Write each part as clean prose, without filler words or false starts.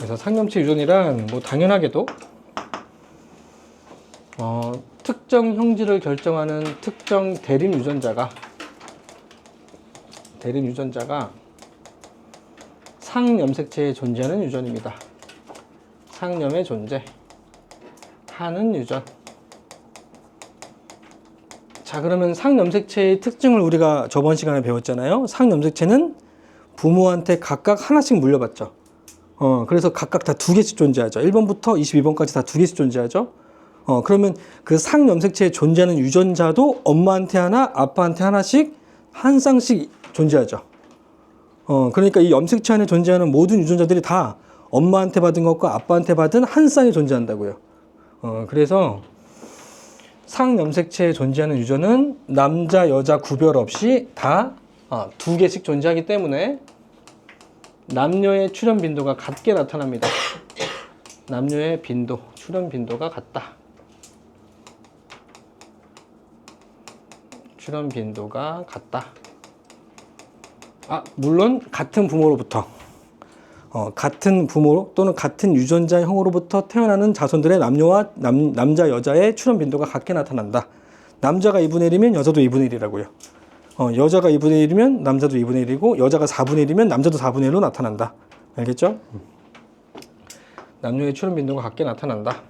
그래서 상념체 유전이란 뭐 당연하게도 특정 형질을 결정하는 특정 대림 유전자가 상염색체에 존재하는 유전입니다. 상염의 존재하는 유전. 자, 그러면 상염색체의 특징을 우리가 저번 시간에 배웠잖아요. 상염색체는 부모한테 각각 하나씩 물려받죠. 그래서 각각 다 2개씩 존재하죠. 1번부터 22번까지 다 2개씩 존재하죠. 그러면 그 상염색체에 존재하는 유전자도 엄마한테 하나, 아빠한테 하나씩 한 쌍씩 존재하죠. 그러니까 이 염색체 안에 존재하는 모든 유전자들이 다 엄마한테 받은 것과 아빠한테 받은 한 쌍이 존재한다고요. 그래서 상염색체에 존재하는 유전은 남자, 여자 구별 없이 다 2개씩 존재하기 때문에 남녀의 출현 빈도가 같게 나타납니다. 남녀의 빈도, 출현 빈도가 같다. 출현 빈도가 같다. 물론 같은 부모로부터 같은 부모 또는 같은 유전자 형으로부터 태어나는 자손들의 남자, 여자의 출현 빈도가 같게 나타난다. 남자가 2분의 1이면 여자도 2분의 1이라고요. 여자가 2분의 1이면 남자도 2분의 1이고 여자가 4분의 1이면 남자도 4분의 1로 나타난다. 알겠죠? 남녀의 출현 빈도가 같게 나타난다.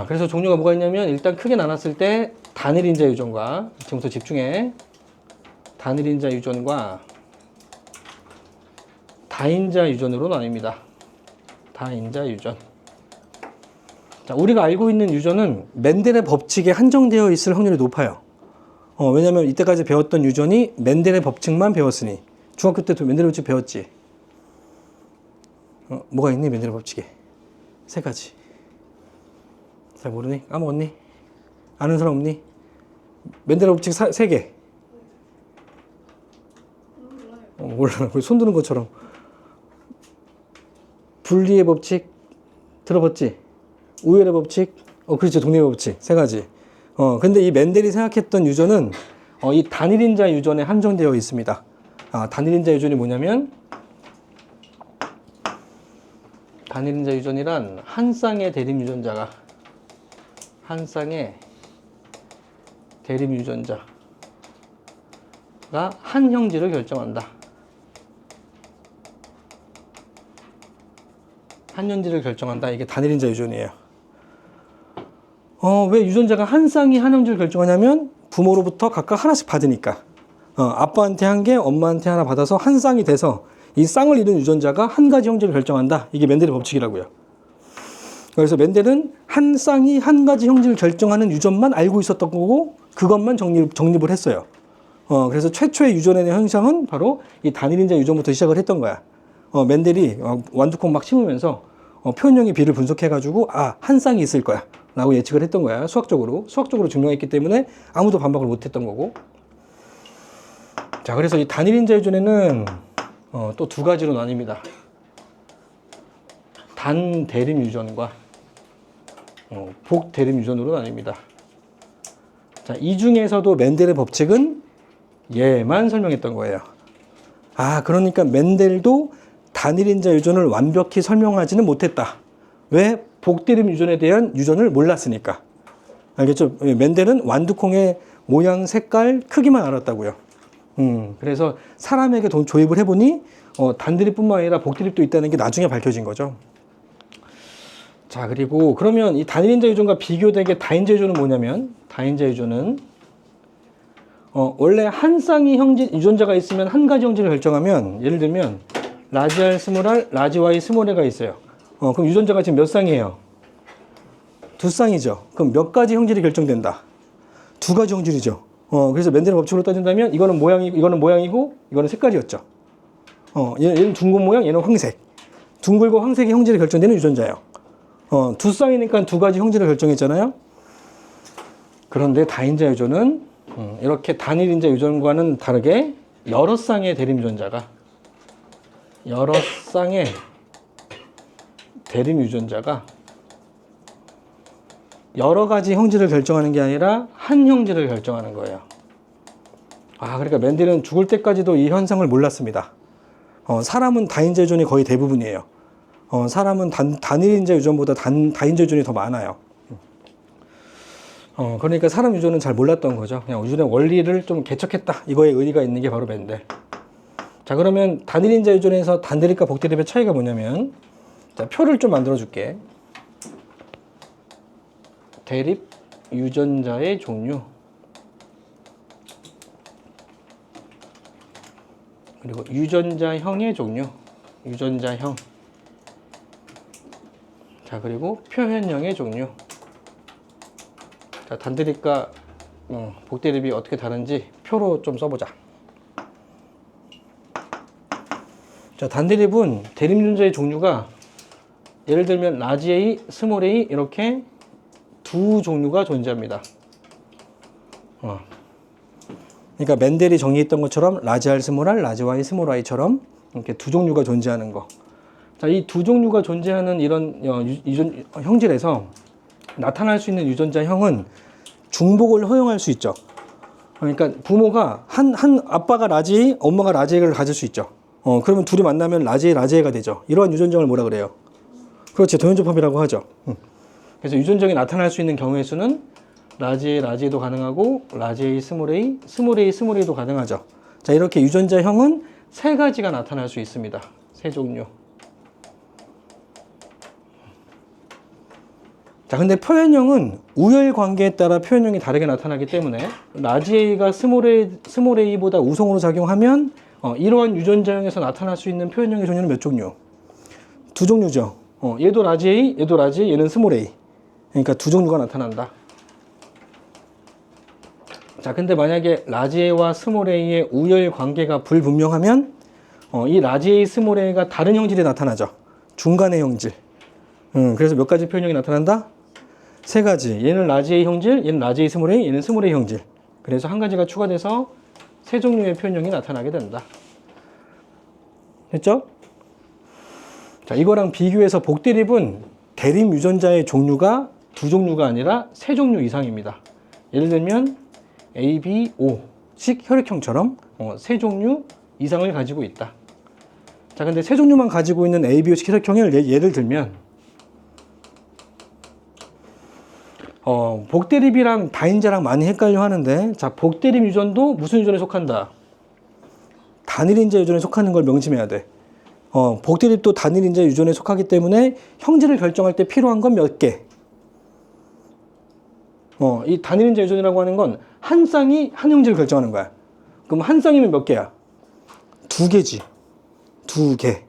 그래서 종류가 뭐가 있냐면 일단 크게 나눴을 때 단일인자 유전과 지금부터 집중해. 단일인자 유전과 다인자 유전으로 나뉩니다. 다인자 유전. 자, 우리가 알고 있는 유전은 멘델의 법칙에 한정되어 있을 확률이 높아요. 왜냐면 이때까지 배웠던 유전이 멘델의 법칙만 배웠으니. 중학교 때도 멘델의 법칙 배웠지? 뭐가 있니? 멘델의 법칙에 3가지. 잘 모르니? 까먹었니? 아는 사람 없니? 멘델의 법칙 3개. 몰라. 손 드는 것처럼. 분리의 법칙 들어봤지? 우열의 법칙? 그렇지. 독립의 법칙. 3가지. 근데 이 멘델이 생각했던 유전은 이 단일인자 유전에 한정되어 있습니다. 단일인자 유전이 뭐냐면 단일인자 유전이란 한 쌍의 대림 유전자가 한 쌍의 대림 유전자가 한 형질을 결정한다. 한 형질을 결정한다. 이게 단일인자 유전이에요. 왜 유전자가 한 쌍이 한 형질을 결정하냐면 부모로부터 각각 하나씩 받으니까. 아빠한테 한 개, 엄마한테 하나 받아서 한 쌍이 돼서 이 쌍을 이룬 유전자가 한 가지 형질을 결정한다. 이게 멘델의 법칙이라고요. 그래서 멘델은 한 쌍이 한 가지 형질을 결정하는 유전만 알고 있었던 거고 그것만 정립을 했어요. 그래서 최초의 유전의 형성은 바로 이 단일인자 유전부터 시작을 했던 거야. 멘델이 완두콩 막 심으면서 표현형의 비를 분석해가지고 한 쌍이 있을 거야 라고 예측을 했던 거야. 수학적으로 증명했기 때문에 아무도 반박을 못했던 거고. 자, 그래서 이 단일인자 유전에는 또 2가지로 나뉩니다. 단대림 유전과 복대림 유전으로 나뉩니다. 자, 이 중에서도 멘델의 법칙은 얘만 설명했던 거예요. 그러니까 멘델도 단일인자 유전을 완벽히 설명하지는 못했다. 왜? 복대림 유전에 대한 유전을 몰랐으니까. 알겠죠? 멘델은 완두콩의 모양, 색깔, 크기만 알았다고요. 그래서 사람에게 조입을 해보니 단드립뿐만 아니라 복드립도 있다는 게 나중에 밝혀진 거죠. 자, 그리고 그러면 이 단일인자 유전과 비교되게 다인자 유전은 뭐냐면 다인자 유전은 원래 한 쌍의 유전자가 있으면 한 가지 형질을 결정하면 예를 들면 라지 R, 스몰 R, 라지 Y, 스몰 A가 있어요. 그럼 유전자가 지금 몇 쌍이에요? 2쌍이죠. 그럼 몇 가지 형질이 결정된다? 2가지 형질이죠. 그래서 멘델의 법칙으로 따진다면 이거는 모양이고 이거는 색깔이었죠. 얘는 둥근 모양, 얘는 황색. 둥글고 황색이 형질이 결정되는 유전자예요. 2쌍이니까 2가지 형질을 결정했잖아요. 그런데 다인자 유전은 이렇게 단일인자 유전과는 다르게 여러 쌍의 대림 유전자가 여러 가지 형질을 결정하는 게 아니라 한 형질을 결정하는 거예요. 그러니까 멘델은 죽을 때까지도 이 현상을 몰랐습니다. 사람은 다인자 유전이 거의 대부분이에요. 사람은 단일인자 유전보다 다인자 유전이 더 많아요. 그러니까 사람 유전은 잘 몰랐던 거죠. 그냥 유전의 원리를 좀 개척했다. 이거에 의의가 있는 게 바로 멘델. 자, 그러면 단일인자 유전에서 단대립과 복대립의 차이가 뭐냐면, 자, 표를 좀 만들어 줄게. 대립 유전자의 종류, 그리고 유전자형의 종류, 유전자형. 자, 그리고 표현형의 종류. 자, 단대립과 복대립이 어떻게 다른지 표로 좀 써보자. 자, 단대립은 대립 유전자의 종류가 예를 들면 라지 A, 스몰 a 이렇게 두 종류가 존재합니다. 그러니까 멘델이 정의했던 것처럼 라지 R, 스몰 r, 라지 Y, 스몰 y처럼 이렇게 두 종류가 존재하는 거. 자, 이 두 종류가 존재하는 이런 유전 형질에서 나타날 수 있는 유전자형은 중복을 허용할 수 있죠. 그러니까 부모가 한 아빠가 라지 A, 엄마가 라지 A를 가질 수 있죠. 그러면 둘이 만나면 라지 A, 라지 A가 되죠. 이러한 유전형을 뭐라 그래요? 그렇지, 동연접합이라고 하죠. 그래서 유전형이 나타날 수 있는 경우의 수는 라지 A, 라지 A도 가능하고 라지 A, 스몰 a, 스몰 a, 스몰 a도 가능하죠. 자, 이렇게 유전자형은 세 가지가 나타날 수 있습니다. 세 종류. 자, 근데 표현형은 우열 관계에 따라 표현형이 다르게 나타나기 때문에 라지 A가 스몰 a보다 우성으로 작용하면 이러한 유전자형에서 나타날 수 있는 표현형의 종류는 몇 종류? 두 종류죠. 얘도 라지 A, 얘도 라지 A, 얘는 스몰 a. 그러니까 두 종류가 나타난다. 자, 근데 만약에 라지 A와 스몰 a의 우열 관계가 불분명하면 이 라지 A, 스몰 a가 다른 형질이 나타나죠. 중간의 형질. 그래서 몇 가지 표현형이 나타난다? 세 가지. 얘는 라지 A 형질, 얘는 라지 A, 스몰 a, 얘는 스몰 a 형질. 그래서 한 가지가 추가돼서 세 종류의 표현형이 나타나게 된다. 됐죠? 자, 이거랑 비교해서 복대립은 대립 유전자의 종류가 두 종류가 아니라 세 종류 이상입니다. 예를 들면 A, B, O식 혈액형처럼 세 종류 이상을 가지고 있다. 자, 근데 세 종류만 가지고 있는 A, B, O식 혈액형을 예를 들면 복대립이랑 다인자랑 많이 헷갈려 하는데, 자, 복대립 유전도 무슨 유전에 속한다? 단일인자 유전에 속하는 걸 명심해야 돼. 복대립도 단일인자 유전에 속하기 때문에 형질을 결정할 때 필요한 건 몇 개? 이 단일인자 유전이라고 하는 건 한 쌍이 한 형질을 결정하는 거야. 그럼 한 쌍이면 몇 개야? 두 개지. 두 개.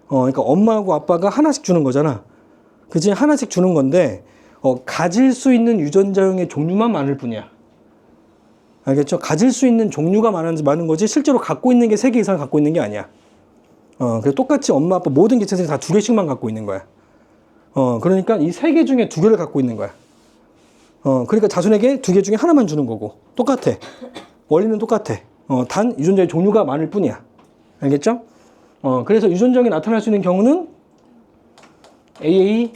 그러니까 엄마하고 아빠가 하나씩 주는 거잖아. 그치? 하나씩 주는 건데, 가질 수 있는 유전자형의 종류만 많을 뿐이야. 알겠죠? 가질 수 있는 종류가 많은 거지, 실제로 갖고 있는 게 3개 이상 갖고 있는 게 아니야. 그래서 똑같이 엄마, 아빠 모든 개체들이 다 2개씩만 갖고 있는 거야. 그러니까 이 3개 중에 2개를 갖고 있는 거야. 그러니까 자손에게 2개 중에 하나만 주는 거고, 똑같아. 원리는 똑같아. 단 유전자의 종류가 많을 뿐이야. 알겠죠? 그래서 유전자형이 나타날 수 있는 경우는 AA,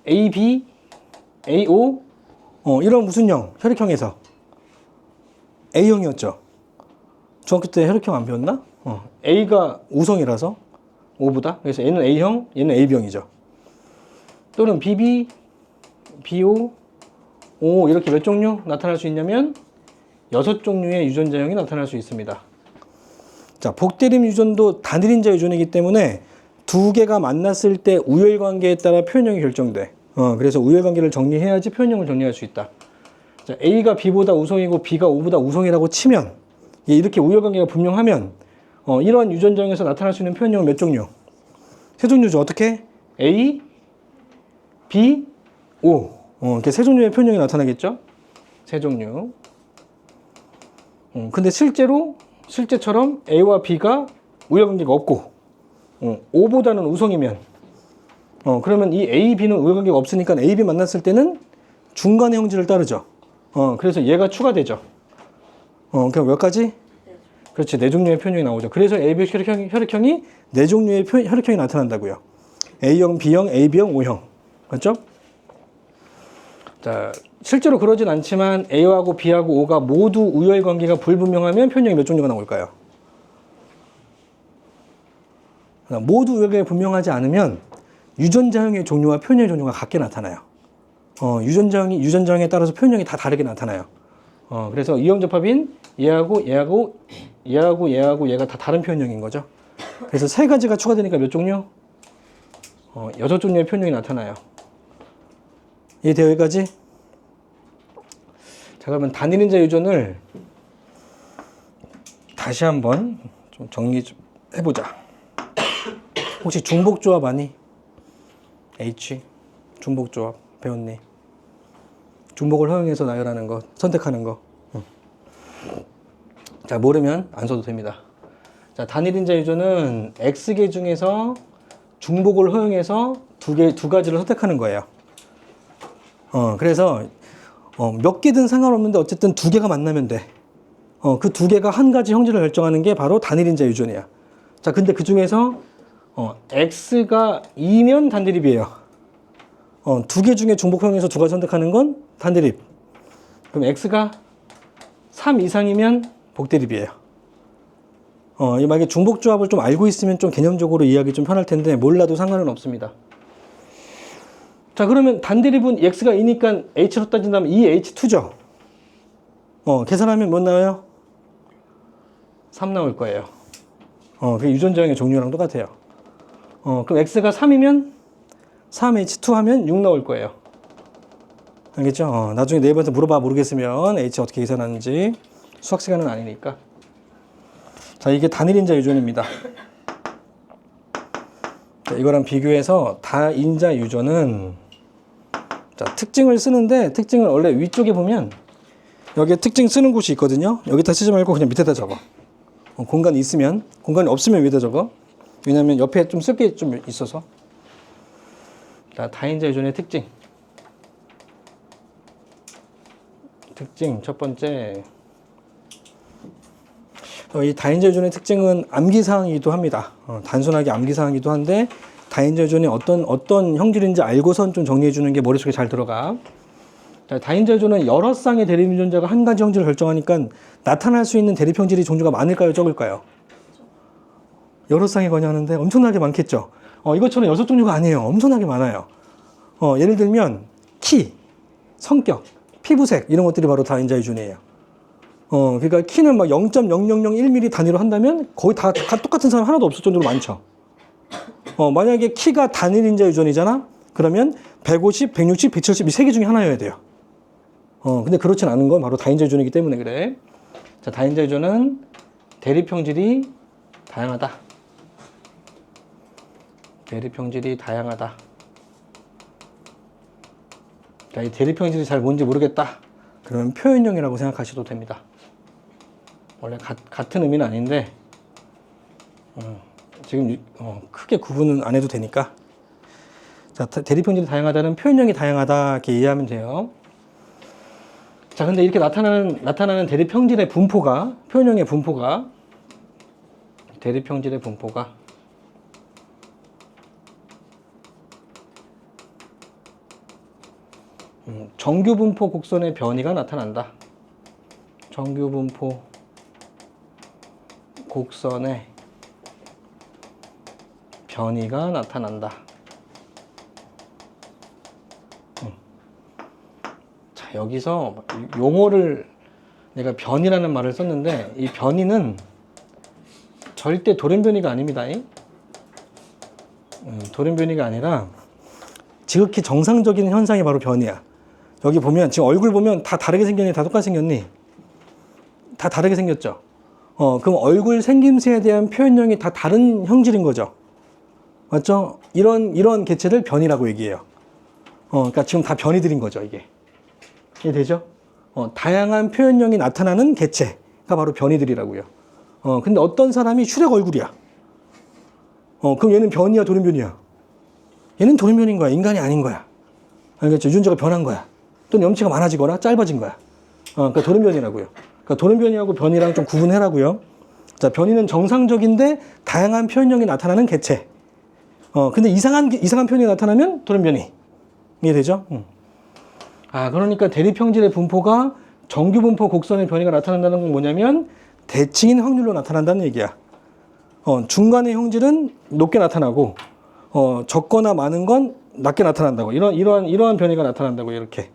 AB, AO, 이런 무슨 형? 혈액형에서 A형이었죠. 중학교 때 혈액형 안 배웠나? A가 우성이라서 O보다. 그래서 얘는 A형, 얘는 AB형이죠. 또는 BB, BO, O 이렇게 몇 종류 나타날 수 있냐면 6종류의 유전자형이 나타날 수 있습니다. 자, 복대립 유전도 단일인자 유전이기 때문에 2개가 만났을 때 우열관계에 따라 표현형이 결정돼. 그래서 우열관계를 정리해야지 표현형을 정리할 수 있다. 자, A가 B보다 우성이고 B가 O보다 우성이라고 치면, 이렇게 우열관계가 분명하면 이러한 유전자형에서 나타날 수 있는 표현형은 몇 종류? 세 종류죠. 어떻게? A, B, O. 이렇게 세 종류의 표현형이 나타나겠죠? 세 종류. 근데 실제처럼 A와 B가 우열관계가 없고, O보다는 우성이면, 그러면 이 A, B는 우열관계가 없으니까 A, B 만났을 때는 중간의 형질을 따르죠. 그래서 얘가 추가되죠. 그럼 몇 가지? 그렇지, 4종류의 표현형이 나오죠. 그래서 A, B 혈액형이 4종류의 혈액형이 나타난다고요. A형, B형, AB형, O형. 맞죠? 자, 실제로 그러진 않지만 A하고 B하고 O가 모두 우열관계가 불분명하면 표현형이 몇 종류가 나올까요? 모두 이게 분명하지 않으면 유전자형의 종류와 표현형의 종류가 같게 나타나요. 유전자형에 따라서 표현형이 다 다르게 나타나요. 그래서 이형접합인 얘하고 얘가 다 다른 표현형인 거죠. 그래서 세 가지가 추가되니까 몇 종류? 6종류의 표현형이 나타나요. 이해돼요, 여기까지? 자, 그러면 단일인자 유전을 다시 한번 좀 정리 좀 해보자. 혹시 중복조합 아니? H 중복조합 배웠니? 중복을 허용해서 나열하는 거, 선택하는 거. 자, 모르면 안 써도 됩니다. 자, 단일인자 유전은 X개 중에서 중복을 허용해서 두 가지를 선택하는 거예요. 그래서 몇 개든 상관없는데 어쨌든 두 개가 만나면 돼. 그 두 개가 한 가지 형질을 결정하는 게 바로 단일인자 유전이야. 자, 근데 그 중에서 X가 2면 단대립이에요. 두 개 중에 중복 허용해서 두 가지 선택하는 건 단대립. 그럼 X가 3 이상이면 복대립이에요. 만약에 중복조합을 좀 알고 있으면 좀 개념적으로 이해하기 좀 편할 텐데 몰라도 상관은 없습니다. 자, 그러면 단대립은 X가 2니까 H로 따진다면 2H2죠. 계산하면 뭐 나와요? 3 나올 거예요. 그 유전자형의 종류랑 똑같아요. 그럼 X가 3이면 3H2 하면 6 나올 거예요. 알겠죠? 나중에 네이버한테 물어봐 모르겠으면 H 어떻게 계산하는지. 수학 시간은 아니니까. 자, 이게 단일인자 유전입니다. 자, 이거랑 비교해서 다인자 유전은 자, 특징을 쓰는데 특징을 원래 위쪽에 보면 여기에 특징 쓰는 곳이 있거든요. 여기다 쓰지 말고 그냥 밑에다 적어. 공간이 있으면, 공간이 없으면 위에다 적어. 왜냐면 옆에 좀 쓸 게 좀 있어서. 자, 다인자 유전의 특징. 특징 첫 번째. 이 다인자 유전의 특징은 암기사항이기도 합니다. 단순하게 암기사항이기도 한데 다인자 유전이 어떤 형질인지 알고선 좀 정리해 주는 게 머릿속에 잘 들어가. 자, 다인자 유전은 여러 쌍의 대립 유전자가 한 가지 형질을 결정하니까 나타날 수 있는 대립 형질이 종류가 많을까요, 적을까요? 여러 쌍이 거냐는데 엄청나게 많겠죠. 이것처럼 6종류가 아니에요. 엄청나게 많아요. 예를 들면 키, 성격, 피부색 이런 것들이 바로 다인자 유전이에요. 그러니까 키는 막 0.0001mm 단위로 한다면 거의 다 똑같은 사람 하나도 없을 정도로 많죠. 만약에 키가 단일인자 유전이잖아? 그러면 150, 160, 170 이 세 개 중에 하나여야 돼요. 근데 그렇진 않은 건 바로 다인자 유전이기 때문에 그래. 자, 다인자 유전은 대립 형질이 다양하다. 대립 형질이 다양하다. 자, 이 대립 형질이 잘 뭔지 모르겠다. 그러면 표현형이라고 생각하셔도 됩니다. 원래 같은 의미는 아닌데 지금 크게 구분은 안 해도 되니까. 자, 대립 형질이 다양하다는 표현형이 다양하다 이렇게 이해하면 돼요. 자, 근데 이렇게 나타나는 대립 형질의 분포가 표현형의 분포가 대립 형질의 분포가 정규 분포 곡선의 변이가 나타난다. 정규 분포 곡선의 변이가 나타난다. 자, 여기서 용어를 내가 변이라는 말을 썼는데 이 변이는 절대 돌연변이가 아닙니다. 돌연변이가 아니라 지극히 정상적인 현상이 바로 변이야. 여기 보면 지금 얼굴 보면 다 다르게 생겼니? 다 똑같이 생겼니? 다 다르게 생겼죠. 그럼 얼굴 생김새에 대한 표현형이 다 다른 형질인 거죠. 맞죠? 이런 개체를 변이라고 얘기해요. 그러니까 지금 다 변이들인 거죠, 이게. 이해되죠? 다양한 표현형이 나타나는 개체가 바로 변이들이라고요. 근데 어떤 사람이 슈렉 얼굴이야. 그럼 얘는 변이야, 돌연변이야? 얘는 돌연변인 거야, 인간이 아닌 거야. 알겠죠? 유전자가 변한 거야. 또는 염치가 많아지거나 짧아진 거야. 그러니까 돌연변이라고요. 그러니까 돌연변이하고 변이랑 좀 구분해라고요. 자, 변이는 정상적인데 다양한 표현형이 나타나는 개체. 근데 이상한 표현이 나타나면 돌연변이. 이해되죠? 그러니까 대립 형질의 분포가 정규 분포 곡선의 변이가 나타난다는 건 뭐냐면 대칭인 확률로 나타난다는 얘기야. 중간의 형질은 높게 나타나고 적거나 많은 건 낮게 나타난다고. 이러한 변이가 나타난다고. 이렇게.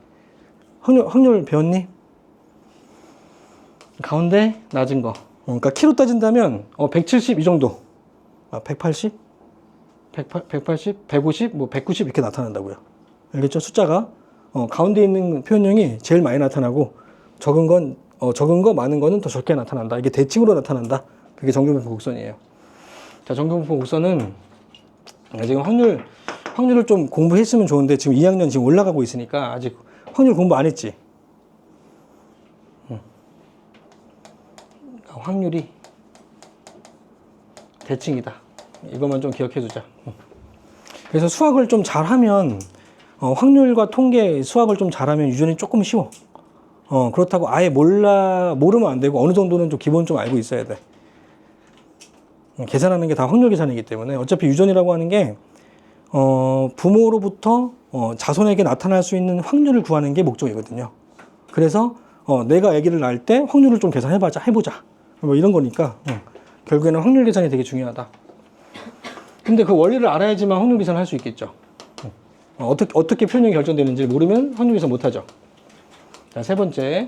확률 배웠니? 가운데 낮은 거. 그러니까 키로 따진다면 170 이 정도. 180? 180? 150? 뭐 190 이렇게 나타난다고요. 알겠죠? 숫자가 가운데 있는 표현형이 제일 많이 나타나고 적은 거 많은 거는 더 적게 나타난다. 이게 대칭으로 나타난다. 그게 정규분포 곡선이에요. 자, 정규분포 곡선은 지금 확률을 좀 공부했으면 좋은데 지금 2학년 지금 올라가고 있으니까 아직 확률 공부 안 했지. 확률이 대칭이다. 이것만 좀 기억해 두자. 그래서 수학을 좀 잘하면 확률과 통계 수학을 좀 잘하면 유전이 조금 쉬워. 그렇다고 아예 모르면 안 되고 어느 정도는 좀 기본 좀 알고 있어야 돼. 계산하는 게 다 확률 계산이기 때문에 어차피 유전이라고 하는 게 부모로부터 자손에게 나타날 수 있는 확률을 구하는 게 목적이거든요. 그래서 내가 아기를 낳을 때 확률을 좀 계산해보자. 뭐 이런 거니까 결국에는 확률 계산이 되게 중요하다. 근데 그 원리를 알아야지만 확률 계산을 할 수 있겠죠. 어떻게 표현이 결정되는지 모르면 확률 계산 못하죠. 자, 세 번째.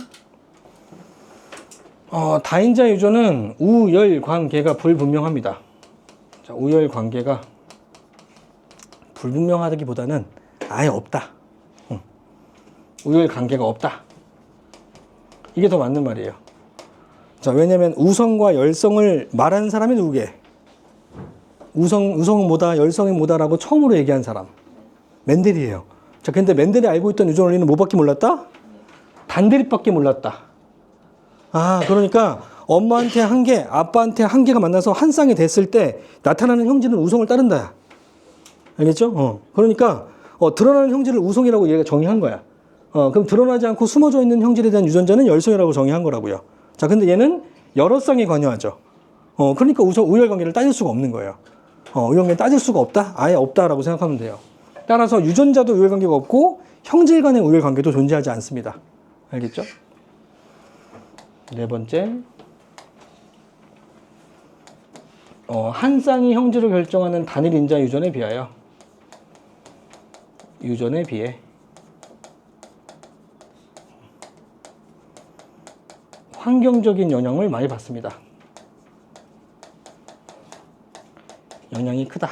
다인자 유전은 우열 관계가 불분명합니다. 자, 우열 관계가 불분명하다기보다는 아예 없다. 우열 관계가 없다. 이게 더 맞는 말이에요. 자, 왜냐면 우성과 열성을 말하는 사람이 누구게? 우성은 뭐다, 열성이 뭐다라고 처음으로 얘기한 사람. 멘델이에요. 자, 근데 멘델이 알고 있던 유전 원리는 뭐밖에 몰랐다? 단대립밖에 몰랐다. 그러니까 엄마한테 한 개, 아빠한테 한 개가 만나서 한 쌍이 됐을 때 나타나는 형질은 우성을 따른다. 알겠죠? 그러니까 드러나는 형질을 우성이라고 얘가 정의한 거야. 그럼 드러나지 않고 숨어져 있는 형질에 대한 유전자는 열성이라고 정의한 거라고요. 자, 근데 얘는 여러 쌍에 관여하죠. 그러니까 우열 관계를 따질 수가 없는 거예요. 우열 관계를 따질 수가 없다? 아예 없다라고 생각하면 돼요. 따라서 유전자도 우열 관계가 없고 형질 간의 우열 관계도 존재하지 않습니다. 알겠죠? 네 번째. 한 쌍이 형질을 결정하는 단일 인자 유전에 비해 환경적인 영향을 많이 받습니다. 영향이 크다.